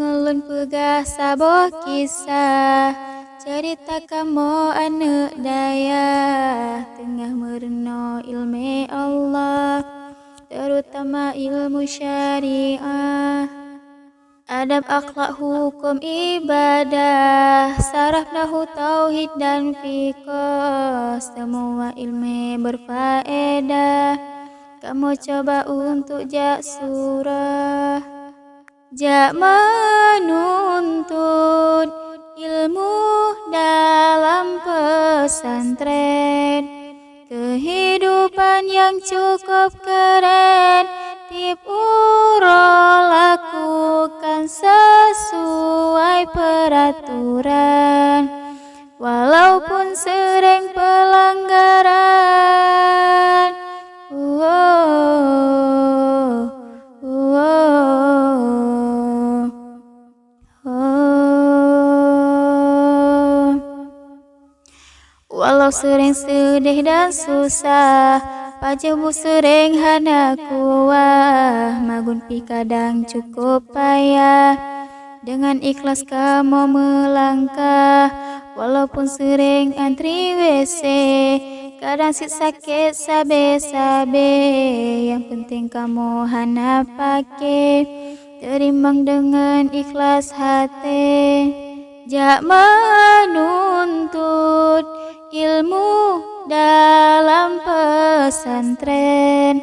Mengelun pegah saboh kisah, cerita kamu anak daya, tengah merenung ilmu Allah, terutama ilmu syariah. Adab akhlak hukum ibadah, saraf nahu tauhid dan fiqh, semua ilmu berfaedah. Kamu coba untuk jak surah, jak menuntut ilmu dalam pesantren. Kehidupan yang cukup keren, tiap urol lakukan sesuai peraturan, walaupun sering pelanggaran. Walau sering sedih dan susah, pajamu sering hana kuah, magun pi kadang cukup payah. Dengan ikhlas kamu melangkah, walaupun sering antri WC, kadang sakit sabe-sabe, yang penting kamu hana pakai, terimbang dengan ikhlas hati. Jak menuntut ilmu dalam pesantren,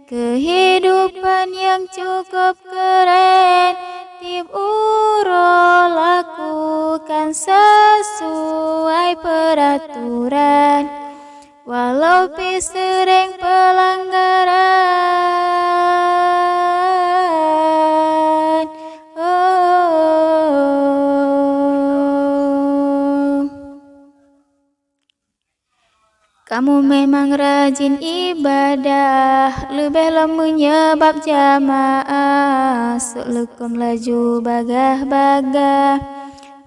kehidupan yang cukup keren, tiap urol lakukan sesuai peraturan, walau sering pelanggaran. Kamu memang rajin ibadah, lebih menyebab jamaah, selekom laju bagah-bagah,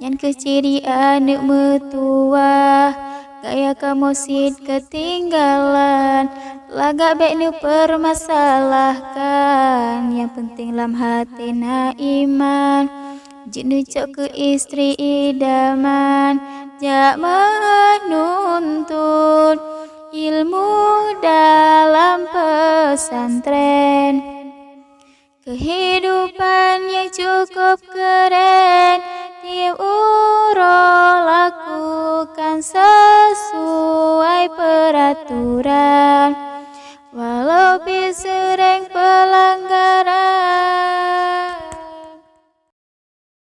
yang keciri anak metua, gaya kamu sid ketinggalan, lagak baik nu permasalahkan, yang penting lam hati na iman, jinu cok ke istri idaman. Jak menuntut ilmu dalam pesantren, kehidupan yang cukup keren, tiap urol lakukan sesuai peraturan, walau sering pelanggaran.